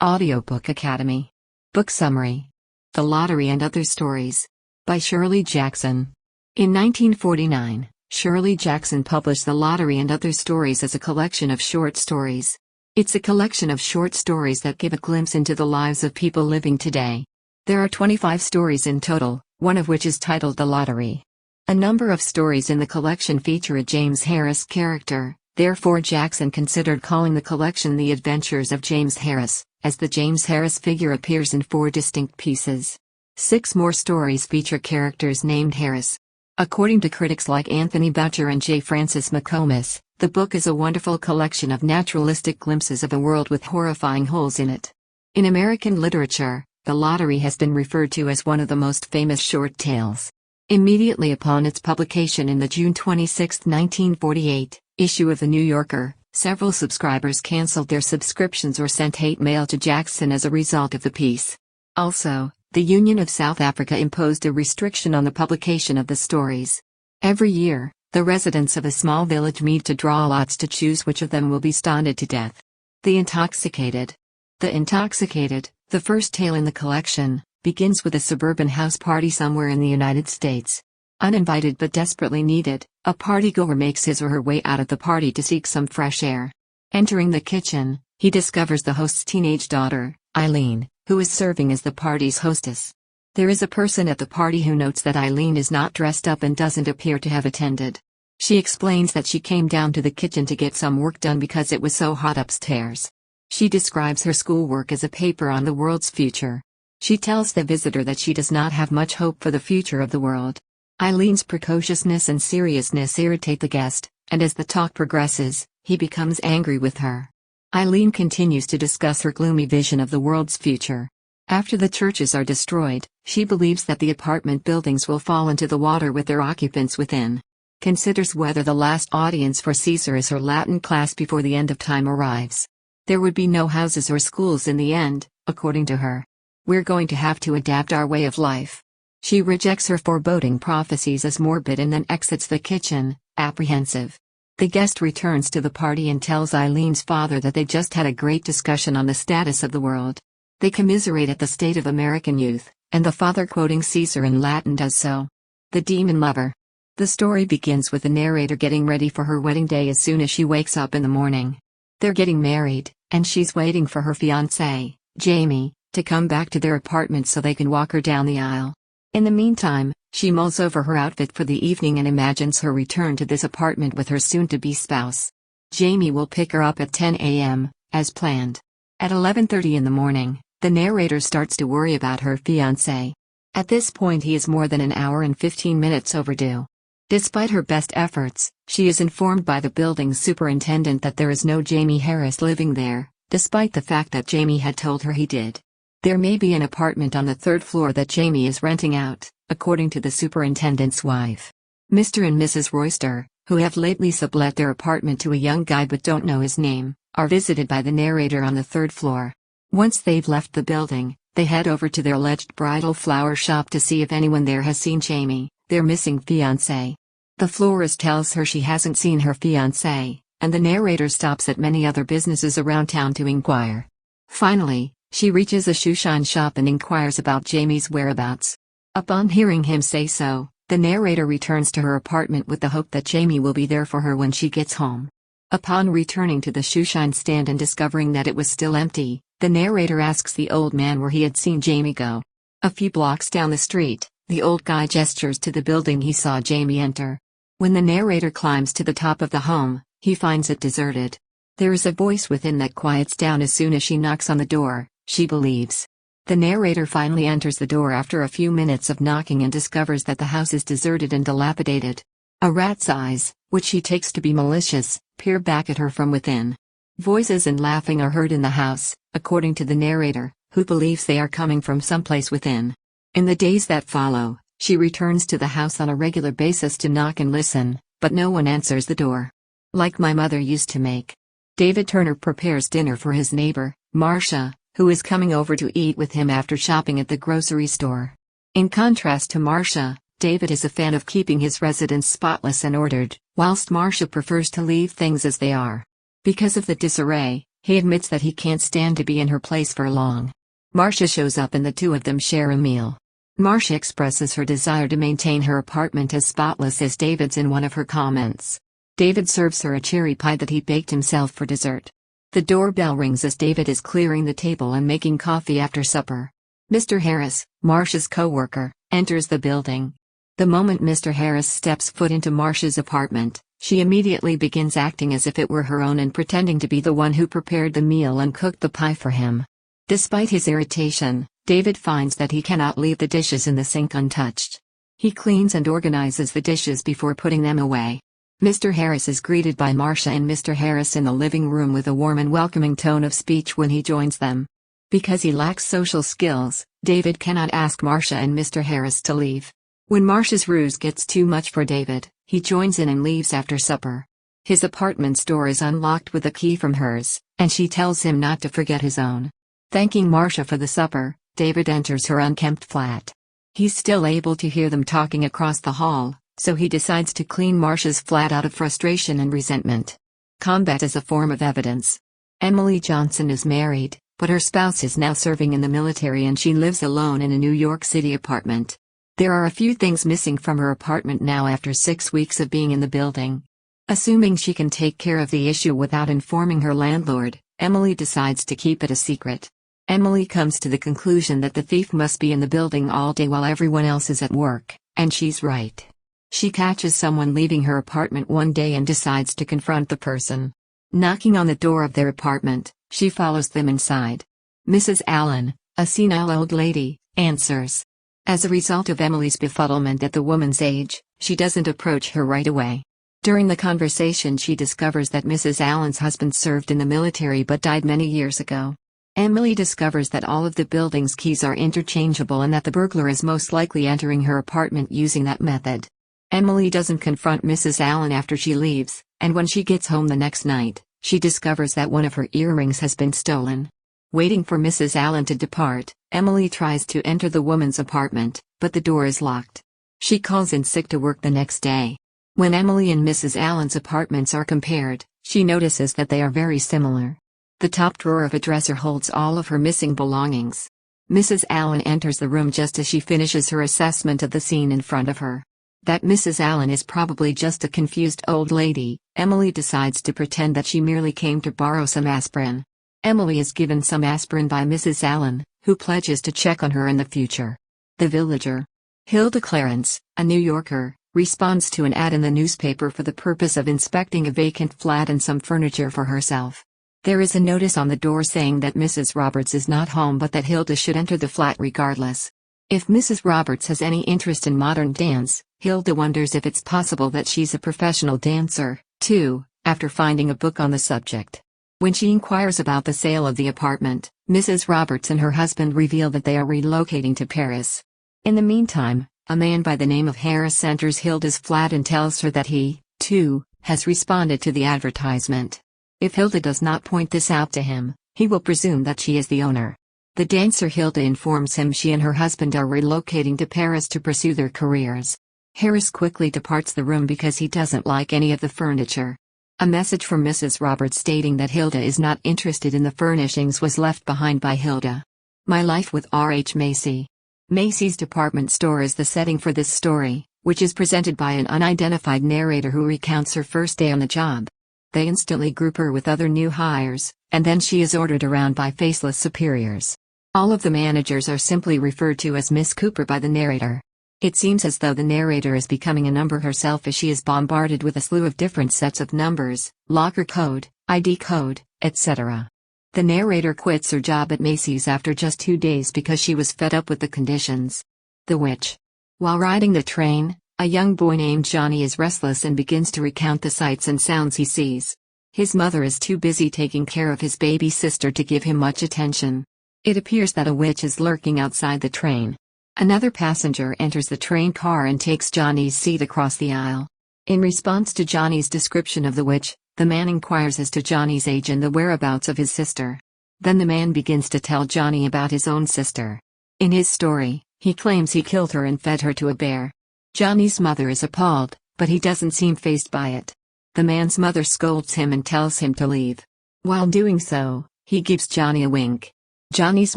Audiobook Academy. Book Summary. The Lottery and Other Stories. By Shirley Jackson. In 1949, Shirley Jackson published The Lottery and Other Stories as a collection of short stories. It's a collection of short stories that give a glimpse into the lives of people living today. There are 25 stories in total, one of which is titled The Lottery. A number of stories in the collection feature a James Harris character, therefore Jackson considered calling the collection The Adventures of James Harris, as the James Harris figure appears in 4 distinct pieces. 6 more stories feature characters named Harris. According to critics like Anthony Boucher and J. Francis McComas, the book is a wonderful collection of naturalistic glimpses of a world with horrifying holes in it. In American literature, The Lottery has been referred to as one of the most famous short tales. Immediately upon its publication in the June 26, 1948, issue of The New Yorker, several subscribers canceled their subscriptions or sent hate mail to Jackson as a result of the piece. Also, the Union of South Africa imposed a restriction on the publication of the stories. Every year, the residents of a small village meet to draw lots to choose which of them will be stoned to death. The Intoxicated. The Intoxicated, the first tale in the collection, begins with a suburban house party somewhere in the United States. Uninvited but desperately needed, a partygoer makes his or her way out of the party to seek some fresh air. Entering the kitchen, he discovers the host's teenage daughter, Eileen, who is serving as the party's hostess. There is a person at the party who notes that Eileen is not dressed up and doesn't appear to have attended. She explains that she came down to the kitchen to get some work done because it was so hot upstairs. She describes her schoolwork as a paper on the world's future. She tells the visitor that she does not have much hope for the future of the world. Eileen's precociousness and seriousness irritate the guest, and as the talk progresses, he becomes angry with her. Eileen continues to discuss her gloomy vision of the world's future. After the churches are destroyed, she believes that the apartment buildings will fall into the water with their occupants within. Considers whether the last audience for Caesar is her Latin class before the end of time arrives. There would be no houses or schools in the end, according to her. We're going to have to adapt our way of life. She rejects her foreboding prophecies as morbid and then exits the kitchen, apprehensive. The guest returns to the party and tells Eileen's father that they just had a great discussion on the status of the world. They commiserate at the state of American youth, and the father quoting Caesar in Latin does so. The Demon Lover. The story begins with the narrator getting ready for her wedding day as soon as she wakes up in the morning. They're getting married, and she's waiting for her fiancé, Jamie, to come back to their apartment so they can walk her down the aisle. In the meantime, she mulls over her outfit for the evening and imagines her return to this apartment with her soon-to-be spouse. Jamie will pick her up at 10 a.m., as planned. At 11:30 in the morning, the narrator starts to worry about her fiancé. At this point he is more than an hour and 15 minutes overdue. Despite her best efforts, she is informed by the building superintendent that there is no Jamie Harris living there, despite the fact that Jamie had told her he did. There may be an apartment on the 3rd floor that Jamie is renting out, according to the superintendent's wife. Mr. and Mrs. Royster, who have lately sublet their apartment to a young guy but don't know his name, are visited by the narrator on the 3rd floor. Once they've left the building, they head over to their alleged bridal flower shop to see if anyone there has seen Jamie, their missing fiancé. The florist tells her she hasn't seen her fiancé, and the narrator stops at many other businesses around town to inquire. Finally, she reaches a shoeshine shop and inquires about Jamie's whereabouts. Upon hearing him say so, the narrator returns to her apartment with the hope that Jamie will be there for her when she gets home. Upon returning to the shoeshine stand and discovering that it was still empty, the narrator asks the old man where he had seen Jamie go. A few blocks down the street, the old guy gestures to the building he saw Jamie enter. When the narrator climbs to the top of the home, he finds it deserted. There is a voice within that quiets down as soon as she knocks on the door, she believes. The narrator finally enters the door after a few minutes of knocking and discovers that the house is deserted and dilapidated. A rat's eyes, which she takes to be malicious, peer back at her from within. Voices and laughing are heard in the house, according to the narrator, who believes they are coming from someplace within. In the days that follow, she returns to the house on a regular basis to knock and listen, but no one answers the door. Like my mother used to make. David Turner prepares dinner for his neighbor, Marcia, who is coming over to eat with him after shopping at the grocery store. In contrast to Marcia, David is a fan of keeping his residence spotless and ordered, whilst Marcia prefers to leave things as they are. Because of the disarray, He admits that he can't stand to be in her place for long. Marcia shows up and the two of them share a meal. Marcia expresses her desire to maintain her apartment as spotless as David's in one of her comments. David serves her a cherry pie that he baked himself for dessert. The doorbell rings as David is clearing the table and making coffee after supper. Mr. Harris, Marcia's co-worker, enters the building. The moment Mr. Harris steps foot into Marcia's apartment, she immediately begins acting as if it were her own and pretending to be the one who prepared the meal and cooked the pie for him. Despite his irritation, David finds that he cannot leave the dishes in the sink untouched. He cleans and organizes the dishes before putting them away. Mr. Harris is greeted by Marcia and Mr. Harris in the living room with a warm and welcoming tone of speech when he joins them. Because he lacks social skills, David cannot ask Marcia and Mr. Harris to leave. When Marcia's ruse gets too much for David, he joins in and leaves after supper. His apartment's door is unlocked with a key from hers, and she tells him not to forget his own. Thanking Marcia for the supper, David enters her unkempt flat. He's still able to hear them talking across the hall, so he decides to clean Marcia's flat out of frustration and resentment. Combat is a form of evidence. Emily Johnson is married, but her spouse is now serving in the military and she lives alone in a New York City apartment. There are a few things missing from her apartment now after 6 weeks of being in the building. Assuming she can take care of the issue without informing her landlord, Emily decides to keep it a secret. Emily comes to the conclusion that the thief must be in the building all day while everyone else is at work, and she's right. She catches someone leaving her apartment one day and decides to confront the person. Knocking on the door of their apartment, she follows them inside. Mrs. Allen, a senile old lady, answers. As a result of Emily's befuddlement at the woman's age, she doesn't approach her right away. During the conversation she discovers that Mrs. Allen's husband served in the military but died many years ago. Emily discovers that all of the building's keys are interchangeable and that the burglar is most likely entering her apartment using that method. Emily doesn't confront Mrs. Allen after she leaves, and when she gets home the next night, she discovers that one of her earrings has been stolen. Waiting for Mrs. Allen to depart, Emily tries to enter the woman's apartment, but the door is locked. She calls in sick to work the next day. When Emily and Mrs. Allen's apartments are compared, she notices that they are very similar. The top drawer of a dresser holds all of her missing belongings. Mrs. Allen enters the room just as she finishes her assessment of the scene in front of her. That Mrs. Allen is probably just a confused old lady, Emily decides to pretend that she merely came to borrow some aspirin. Emily is given some aspirin by Mrs. Allen, who pledges to check on her in the future. The villager, Hilda Clarence, a New Yorker, responds to an ad in the newspaper for the purpose of inspecting a vacant flat and some furniture for herself. There is a notice on the door saying that Mrs. Roberts is not home but that Hilda should enter the flat regardless. If Mrs. Roberts has any interest in modern dance, Hilda wonders if it's possible that she's a professional dancer, too, after finding a book on the subject. When she inquires about the sale of the apartment, Mrs. Roberts and her husband reveal that they are relocating to Paris. In the meantime, a man by the name of Harris enters Hilda's flat and tells her that he, too, has responded to the advertisement. If Hilda does not point this out to him, he will presume that she is the owner. The dancer Hilda informs him she and her husband are relocating to Paris to pursue their careers. Harris quickly departs the room because he doesn't like any of the furniture. A message from Mrs. Roberts stating that Hilda is not interested in the furnishings was left behind by Hilda. My Life with R.H. Macy. Macy's department store is the setting for this story, which is presented by an unidentified narrator who recounts her first day on the job. They instantly group her with other new hires, and then she is ordered around by faceless superiors. All of the managers are simply referred to as Miss Cooper by the narrator. It seems as though the narrator is becoming a number herself as she is bombarded with a slew of different sets of numbers, locker code, ID code, etc. The narrator quits her job at Macy's after just 2 days because she was fed up with the conditions. The Witch. While riding the train, a young boy named Johnny is restless and begins to recount the sights and sounds he sees. His mother is too busy taking care of his baby sister to give him much attention. It appears that a witch is lurking outside the train. Another passenger enters the train car and takes Johnny's seat across the aisle. In response to Johnny's description of the witch, the man inquires as to Johnny's age and the whereabouts of his sister. Then the man begins to tell Johnny about his own sister. In his story, he claims he killed her and fed her to a bear. Johnny's mother is appalled, but he doesn't seem fazed by it. The man's mother scolds him and tells him to leave. While doing so, he gives Johnny a wink. Johnny's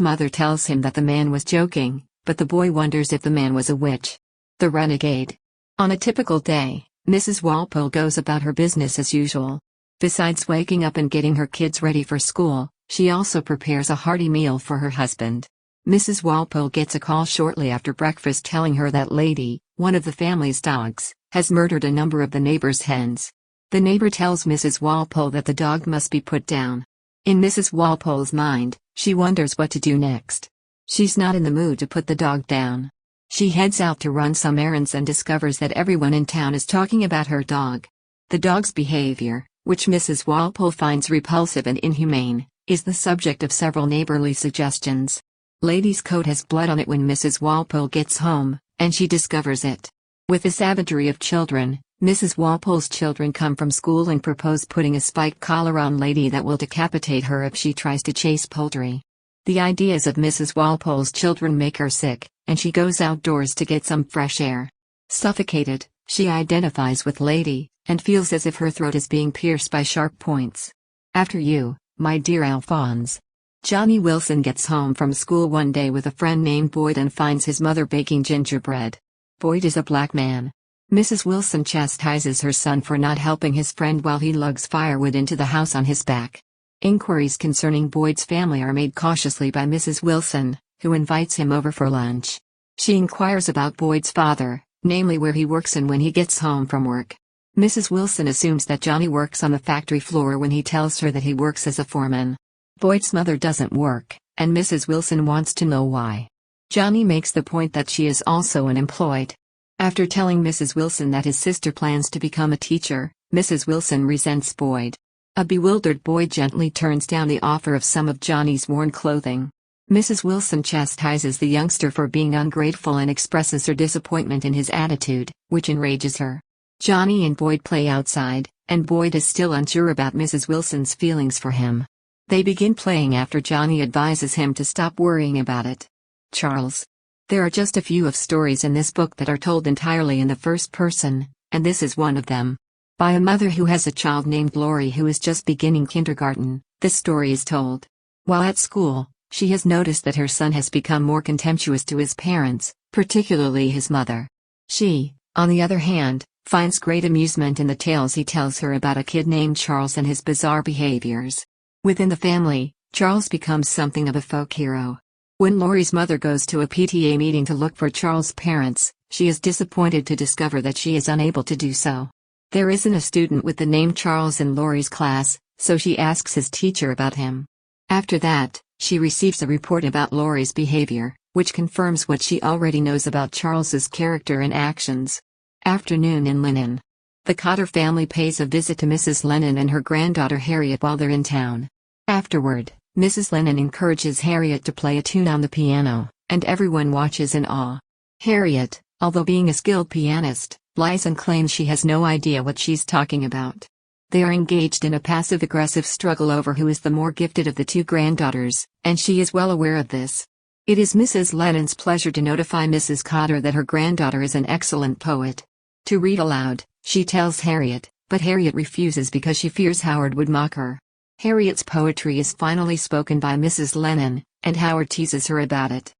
mother tells him that the man was joking, but the boy wonders if the man was a witch. The renegade. On a typical day, Mrs. Walpole goes about her business as usual. Besides waking up and getting her kids ready for school, she also prepares a hearty meal for her husband. Mrs. Walpole gets a call shortly after breakfast telling her that Lady, one of the family's dogs, has murdered a number of the neighbors' hens. The neighbor tells Mrs. Walpole that the dog must be put down. In Mrs. Walpole's mind, she wonders what to do next. She's not in the mood to put the dog down. She heads out to run some errands and discovers that everyone in town is talking about her dog. The dog's behavior, which Mrs. Walpole finds repulsive and inhumane, is the subject of several neighborly suggestions. Lady's coat has blood on it when Mrs. Walpole gets home, and she discovers it. With the savagery of children, Mrs. Walpole's children come from school and propose putting a spiked collar on Lady that will decapitate her if she tries to chase poultry. The ideas of Mrs. Walpole's children make her sick, and she goes outdoors to get some fresh air. Suffocated, she identifies with Lady, and feels as if her throat is being pierced by sharp points. After you, my dear Alphonse. Johnny Wilson gets home from school one day with a friend named Boyd and finds his mother baking gingerbread. Boyd is a black man. Mrs. Wilson chastises her son for not helping his friend while he lugs firewood into the house on his back. Inquiries concerning Boyd's family are made cautiously by Mrs. Wilson, who invites him over for lunch. She inquires about Boyd's father, namely where he works and when he gets home from work. Mrs. Wilson assumes that Johnny works on the factory floor when he tells her that he works as a foreman. Boyd's mother doesn't work, and Mrs. Wilson wants to know why. Johnny makes the point that she is also unemployed. After telling Mrs. Wilson that his sister plans to become a teacher, Mrs. Wilson resents Boyd. A bewildered Boyd gently turns down the offer of some of Johnny's worn clothing. Mrs. Wilson chastises the youngster for being ungrateful and expresses her disappointment in his attitude, which enrages her. Johnny and Boyd play outside, and Boyd is still unsure about Mrs. Wilson's feelings for him. They begin playing after Johnny advises him to stop worrying about it. Charles. There are just a few of stories in this book that are told entirely in the first person, and this is one of them. By a mother who has a child named Laurie who is just beginning kindergarten, this story is told. While at school, she has noticed that her son has become more contemptuous to his parents, particularly his mother. She, on the other hand, finds great amusement in the tales he tells her about a kid named Charles and his bizarre behaviors. Within the family, Charles becomes something of a folk hero. When Laurie's mother goes to a PTA meeting to look for Charles' parents, she is disappointed to discover that she is unable to do so. There isn't a student with the name Charles in Laurie's class, so she asks his teacher about him. After that, she receives a report about Laurie's behavior, which confirms what she already knows about Charles's character and actions. Afternoon in Lennon. The Cotter family pays a visit to Mrs. Lennon and her granddaughter Harriet while they're in town. Afterward, Mrs. Lennon encourages Harriet to play a tune on the piano, and everyone watches in awe. Harriet, although being a skilled pianist, lies and claims she has no idea what she's talking about. They are engaged in a passive-aggressive struggle over who is the more gifted of the two granddaughters, and she is well aware of this. It is Mrs. Lennon's pleasure to notify Mrs. Cotter that her granddaughter is an excellent poet. To read aloud, she tells Harriet, but Harriet refuses because she fears Howard would mock her. Harriet's poetry is finally spoken by Mrs. Lennon, and Howard teases her about it.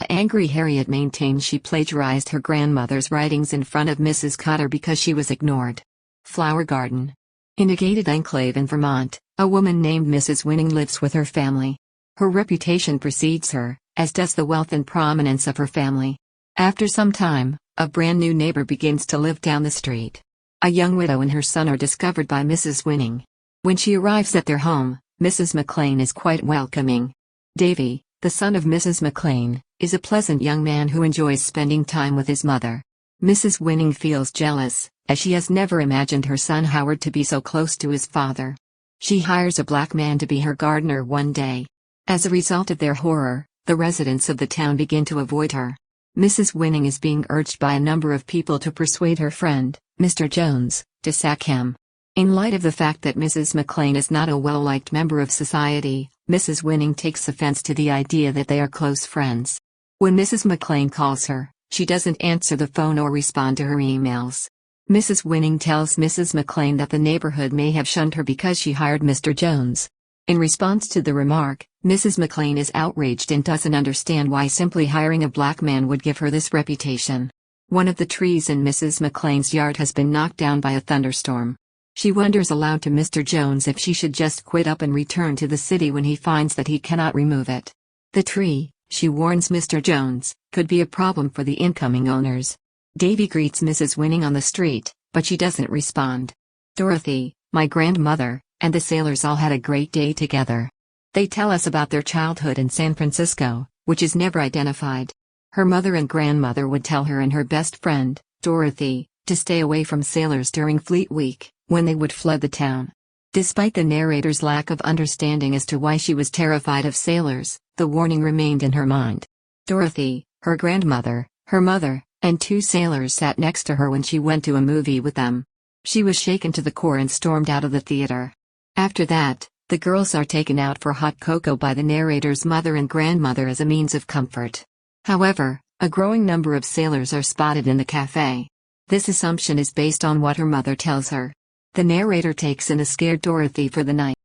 Angry Harriet maintains she plagiarized her grandmother's writings in front of Mrs. Cotter because she was ignored. Flower Garden. In a gated enclave in Vermont, a woman named Mrs. Winning lives with her family. Her reputation precedes her, as does the wealth and prominence of her family. After some time, a brand new neighbor begins to live down the street. A young widow and her son are discovered by Mrs. Winning. When she arrives at their home, Mrs. McLean is quite welcoming. Davy, the son of Mrs. McLean, is a pleasant young man who enjoys spending time with his mother. Mrs. Winning feels jealous, as she has never imagined her son Howard to be so close to his father. She hires a black man to be her gardener one day. As a result of their horror, the residents of the town begin to avoid her. Mrs. Winning is being urged by a number of people to persuade her friend, Mr. Jones, to sack him. In light of the fact that Mrs. McLean is not a well-liked member of society, Mrs. Winning takes offense to the idea that they are close friends. When Mrs. McLean calls her, she doesn't answer the phone or respond to her emails. Mrs. Winning tells Mrs. McLean that the neighborhood may have shunned her because she hired Mr. Jones. In response to the remark, Mrs. McLean is outraged and doesn't understand why simply hiring a black man would give her this reputation. One of the trees in Mrs. McLean's yard has been knocked down by a thunderstorm. She wonders aloud to Mr. Jones if she should just quit up and return to the city when he finds that he cannot remove it. The tree, she warns Mr. Jones, could be a problem for the incoming owners. Davy greets Mrs. Winning on the street, but she doesn't respond. Dorothy, my grandmother, and the sailors all had a great day together. They tell us about their childhood in San Francisco, which is never identified. Her mother and grandmother would tell her and her best friend, Dorothy, to stay away from sailors during Fleet Week, when they would flood the town. Despite the narrator's lack of understanding as to why she was terrified of sailors, the warning remained in her mind. Dorothy, her grandmother, her mother, and 2 sailors sat next to her when she went to a movie with them. She was shaken to the core and stormed out of the theater. After that, the girls are taken out for hot cocoa by the narrator's mother and grandmother as a means of comfort. However, a growing number of sailors are spotted in the cafe. This assumption is based on what her mother tells her. The narrator takes in a scared Dorothy for the night.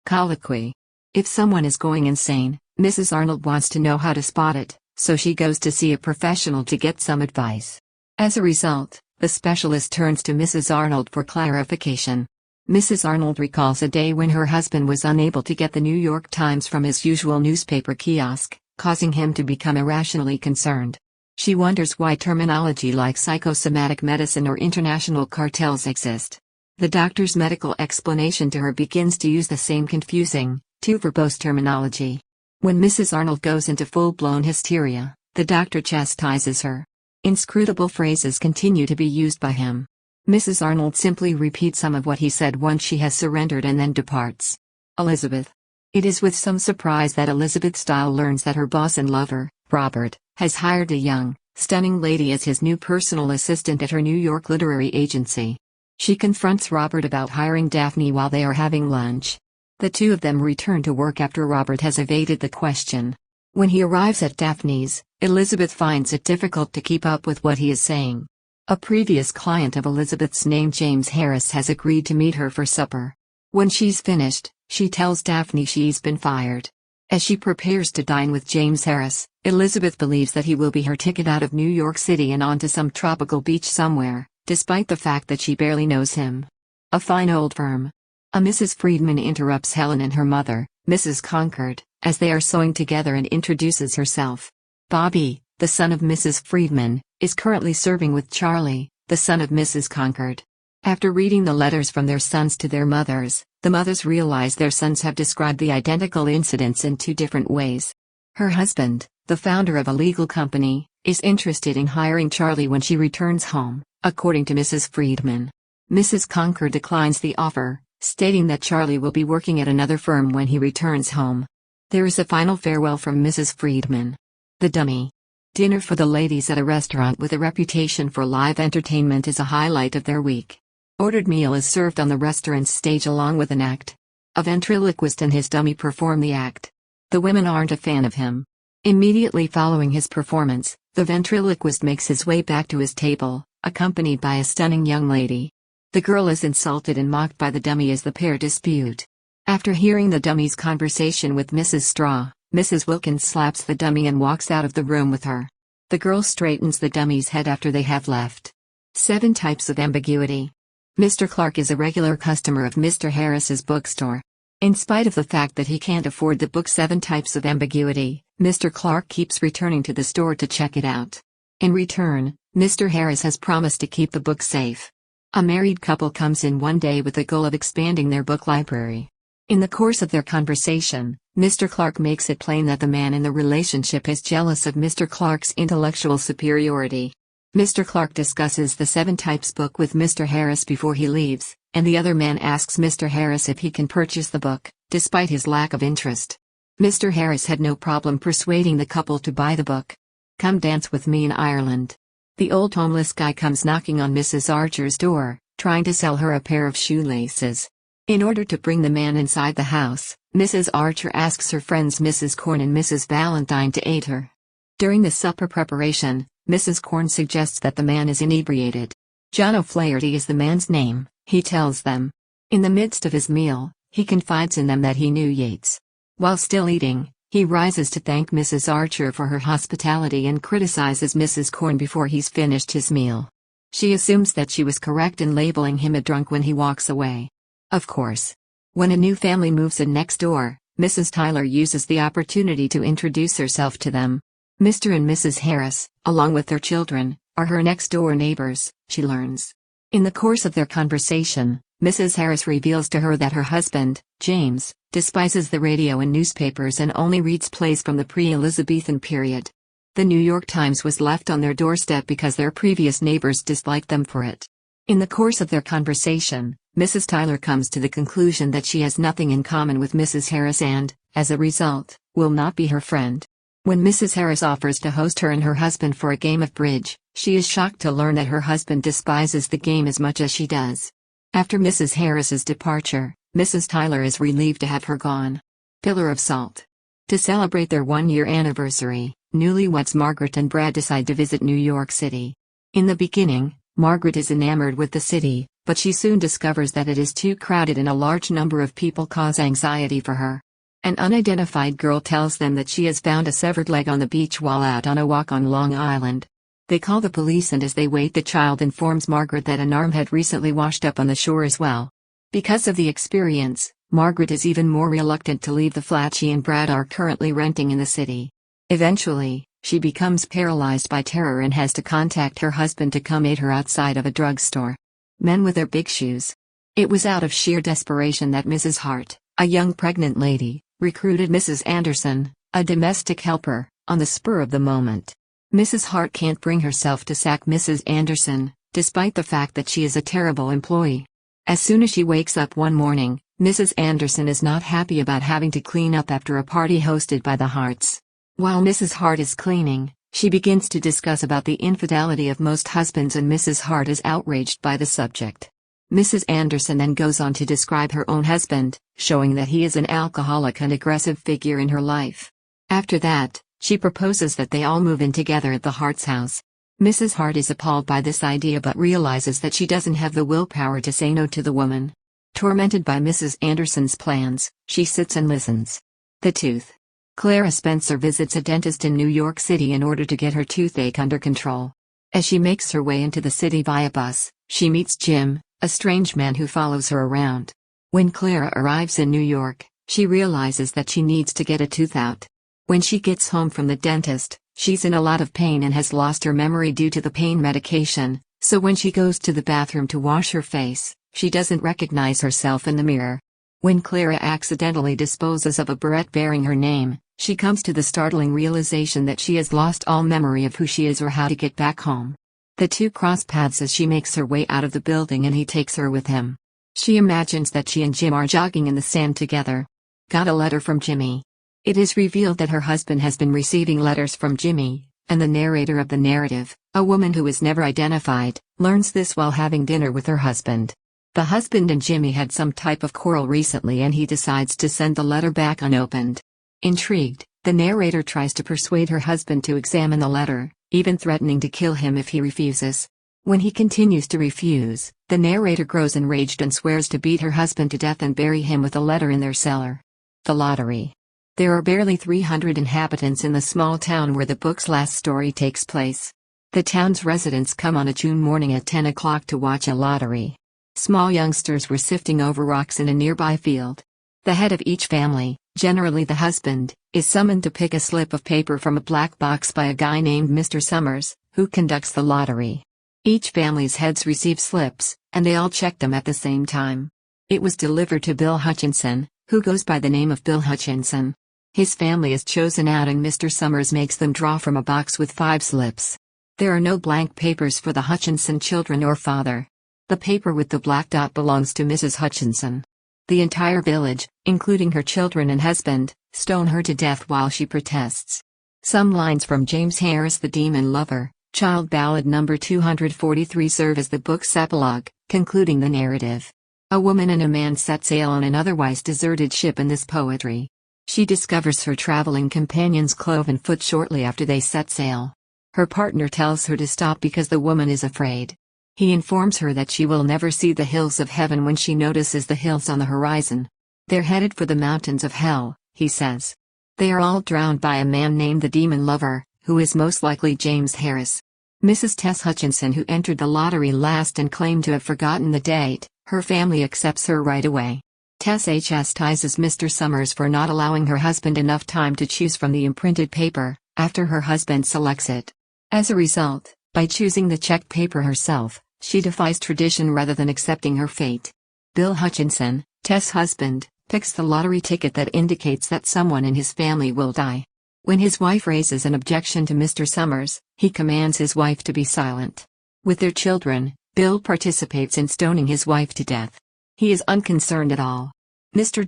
Colloquy. If someone is going insane, Mrs. Arnold wants to know how to spot it, so she goes to see a professional to get some advice. As a result, the specialist turns to Mrs. Arnold for clarification. Mrs. Arnold recalls a day when her husband was unable to get the New York Times from his usual newspaper kiosk, causing him to become irrationally concerned. She wonders why terminology like psychosomatic medicine or international cartels exist. The doctor's medical explanation to her begins to use the same confusing, too verbose terminology. When Mrs. Arnold goes into full-blown hysteria, the doctor chastises her. Inscrutable phrases continue to be used by him. Mrs. Arnold simply repeats some of what he said once she has surrendered and then departs. Elizabeth. It is with some surprise that Elizabeth Style learns that her boss and lover, Robert, has hired a young, stunning lady as his new personal assistant at her New York literary agency. She confronts Robert about hiring Daphne while they are having lunch. The two of them return to work after Robert has evaded the question. When he arrives at Daphne's, Elizabeth finds it difficult to keep up with what he is saying. A previous client of Elizabeth's named James Harris has agreed to meet her for supper. When she's finished, she tells Daphne she's been fired. As she prepares to dine with James Harris, Elizabeth believes that he will be her ticket out of New York City and onto some tropical beach somewhere, despite the fact that she barely knows him. A fine old firm. A Mrs. Friedman interrupts Helen and her mother, Mrs. Concord, as they are sewing together and introduces herself. Bobby, the son of Mrs. Friedman, is currently serving with Charlie, the son of Mrs. Concord. After reading the letters from their sons to their mothers, the mothers realize their sons have described the identical incidents in 2 different ways. Her husband, the founder of a legal company, is interested in hiring Charlie when she returns home, according to Mrs. Friedman. Mrs. Concord declines the offer, stating that Charlie will be working at another firm when he returns home. There is a final farewell from Mrs. Friedman. The dummy. Dinner for the ladies at a restaurant with a reputation for live entertainment is a highlight of their week. Ordered meal is served on the restaurant's stage along with an act. A ventriloquist and his dummy perform the act. The women aren't a fan of him. Immediately following his performance, the ventriloquist makes his way back to his table, accompanied by a stunning young lady. The girl is insulted and mocked by the dummy as the pair dispute. After hearing the dummy's conversation with Mrs. Straw, Mrs. Wilkins slaps the dummy and walks out of the room with her. The girl straightens the dummy's head after they have left. 7 types of ambiguity. Mr. Clark is a regular customer of Mr. Harris's bookstore. In spite of the fact that he can't afford the book 7 Types of Ambiguity, Mr. Clark keeps returning to the store to check it out. In return, Mr. Harris has promised to keep the book safe. A married couple comes in one day with the goal of expanding their book library. In the course of their conversation, Mr. Clark makes it plain that the man in the relationship is jealous of Mr. Clark's intellectual superiority. Mr. Clark discusses the 7 Types book with Mr. Harris before he leaves, and the other man asks Mr. Harris if he can purchase the book, despite his lack of interest. Mr. Harris had no problem persuading the couple to buy the book. Come dance with me in Ireland. The old homeless guy comes knocking on Mrs. Archer's door, trying to sell her a pair of shoelaces. In order to bring the man inside the house, Mrs. Archer asks her friends Mrs. Corn and Mrs. Valentine to aid her. During the supper preparation, Mrs. Corn suggests that the man is inebriated. John O'Flaherty is the man's name, he tells them. In the midst of his meal, He confides in them that he knew Yates. While still eating, he rises to thank Mrs. Archer for her hospitality and criticizes Mrs. Corn before he's finished his meal. She assumes that she was correct in labeling him a drunk when he walks away. Of course. When a new family moves in next door, Mrs. Tyler uses the opportunity to introduce herself to them. Mr. and Mrs. Harris, along with their children, are her next-door neighbors, she learns. In the course of their conversation, Mrs. Harris reveals to her that her husband, James, despises the radio and newspapers and only reads plays from the pre-Elizabethan period. The New York Times was left on their doorstep because their previous neighbors disliked them for it. In the course of their conversation, Mrs. Tyler comes to the conclusion that she has nothing in common with Mrs. Harris and, as a result, will not be her friend. When Mrs. Harris offers to host her and her husband for a game of bridge, she is shocked to learn that her husband despises the game as much as she does. After Mrs. Harris's departure, Mrs. Tyler is relieved to have her gone. Pillar of salt. To celebrate their one-year anniversary, newlyweds Margaret and Brad decide to visit New York City. In the beginning, Margaret is enamored with the city, but she soon discovers that it is too crowded and a large number of people cause anxiety for her. An unidentified girl tells them that she has found a severed leg on the beach while out on a walk on Long Island. They call the police, and as they wait, the child informs Margaret that an arm had recently washed up on the shore as well. Because of the experience, Margaret is even more reluctant to leave the flat she and Brad are currently renting in the city. Eventually, she becomes paralyzed by terror and has to contact her husband to come aid her outside of a drugstore. Men with their big shoes. It was out of sheer desperation that Mrs. Hart, a young pregnant lady, recruited Mrs. Anderson, a domestic helper, on the spur of the moment. Mrs. Hart can't bring herself to sack Mrs. Anderson, despite the fact that she is a terrible employee. As soon as she wakes up one morning, Mrs. Anderson is not happy about having to clean up after a party hosted by the Harts. While Mrs. Hart is cleaning, she begins to discuss about the infidelity of most husbands, and Mrs. Hart is outraged by the subject. Mrs. Anderson then goes on to describe her own husband, showing that he is an alcoholic and aggressive figure in her life. After that, she proposes that they all move in together at the Hart's house. Mrs. Hart is appalled by this idea but realizes that she doesn't have the willpower to say no to the woman. Tormented by Mrs. Anderson's plans, she sits and listens. The tooth. Clara Spencer visits a dentist in New York City in order to get her toothache under control. As she makes her way into the city via bus, she meets Jim, a strange man who follows her around. When Clara arrives in New York, she realizes that she needs to get a tooth out. When she gets home from the dentist, she's in a lot of pain and has lost her memory due to the pain medication, so when she goes to the bathroom to wash her face, she doesn't recognize herself in the mirror. When Clara accidentally disposes of a barrette bearing her name, she comes to the startling realization that she has lost all memory of who she is or how to get back home. The two cross paths as she makes her way out of the building and he takes her with him. She imagines that she and Jim are jogging in the sand together. Got a letter from Jimmy. It is revealed that her husband has been receiving letters from Jimmy, and the narrator of the narrative, a woman who is never identified, learns this while having dinner with her husband. The husband and Jimmy had some type of quarrel recently and he decides to send the letter back unopened. Intrigued, the narrator tries to persuade her husband to examine the letter, even threatening to kill him if he refuses. When he continues to refuse, the narrator grows enraged and swears to beat her husband to death and bury him with the letter in their cellar. The lottery. There are barely 300 inhabitants in the small town where the book's last story takes place. The town's residents come on a June morning at 10 o'clock to watch a lottery. Small youngsters were sifting over rocks in a nearby field. The head of each family, generally the husband, is summoned to pick a slip of paper from a black box by a guy named Mr. Summers, who conducts the lottery. Each family's heads receive slips, and they all check them at the same time. It was delivered to Bill Hutchinson, who goes by the name of Bill Hutchinson. His family is chosen out and Mr. Summers makes them draw from a box with 5 slips. There are no blank papers for the Hutchinson children or father. The paper with the black dot belongs to Mrs. Hutchinson. The entire village, including her children and husband, stone her to death while she protests. Some lines from James Harris' The Demon Lover, Child Ballad No. 243 serve as the book's epilogue, concluding the narrative. A woman and a man set sail on an otherwise deserted ship in this poetry. She discovers her traveling companions cloven foot shortly after they set sail. Her partner tells her to stop because the woman is afraid. He informs her that she will never see the hills of heaven when she notices the hills on the horizon. "They're headed for the mountains of hell," he says. "They are all drowned by a man named the Demon Lover, who is most likely James Harris." Mrs. Tess Hutchinson, who entered the lottery last and claimed to have forgotten the date, her family accepts her right away. Tess chastises Mr. Summers for not allowing her husband enough time to choose from the imprinted paper, after her husband selects it. As a result, by choosing the checked paper herself, she defies tradition rather than accepting her fate. Bill Hutchinson, Tess' husband, picks the lottery ticket that indicates that someone in his family will die. When his wife raises an objection to Mr. Summers, he commands his wife to be silent. With their children, Bill participates in stoning his wife to death. He is unconcerned at all. Mr.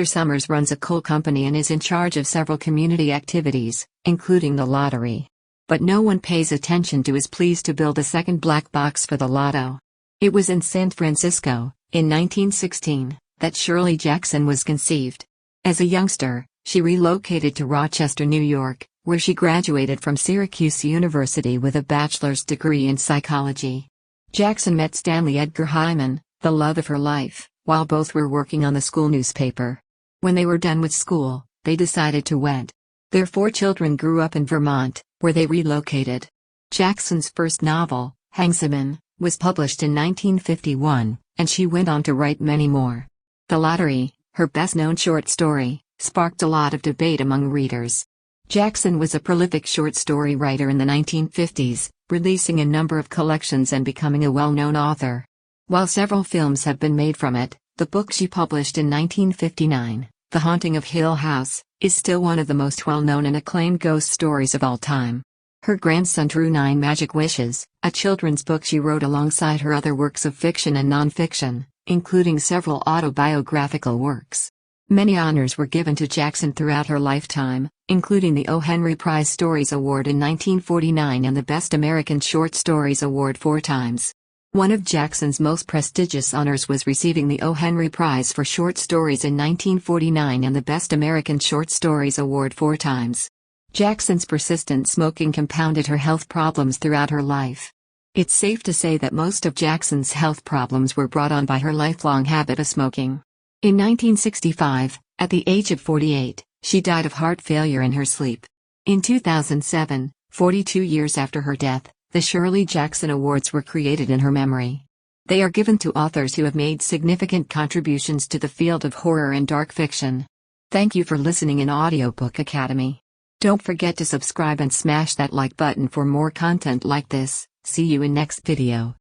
Summers runs a coal company and is in charge of several community activities, including the lottery. But no one pays attention to his pleas to build a second black box for the lotto. It was in San Francisco, in 1916, that Shirley Jackson was conceived. As a youngster, she relocated to Rochester, New York, where she graduated from Syracuse University with a bachelor's degree in psychology. Jackson met Stanley Edgar Hyman, the love of her life, while both were working on the school newspaper. When they were done with school, they decided to wed. Their 4 children grew up in Vermont, where they relocated. Jackson's first novel, Hangsaman, was published in 1951, and she went on to write many more. The Lottery, her best-known short story, sparked a lot of debate among readers. Jackson was a prolific short story writer in the 1950s, releasing a number of collections and becoming a well-known author. While several films have been made from it, the book she published in 1959, The Haunting of Hill House, is still one of the most well-known and acclaimed ghost stories of all time. Her grandson drew 9 Magic Wishes, a children's book she wrote alongside her other works of fiction and non-fiction, including several autobiographical works. Many honors were given to Jackson throughout her lifetime, including the O. Henry Prize Stories Award in 1949 and the Best American Short Stories Award 4 times. One of Jackson's most prestigious honors was receiving the O. Henry Prize for Short Stories in 1949 and the Best American Short Stories Award 4 times. Jackson's persistent smoking compounded her health problems throughout her life. It's safe to say that most of Jackson's health problems were brought on by her lifelong habit of smoking. In 1965, at the age of 48, she died of heart failure in her sleep. In 2007, 42 years after her death, the Shirley Jackson Awards were created in her memory. They are given to authors who have made significant contributions to the field of horror and dark fiction. Thank you for listening in Audiobook Academy. Don't forget to subscribe and smash that like button for more content like this. See you in next video.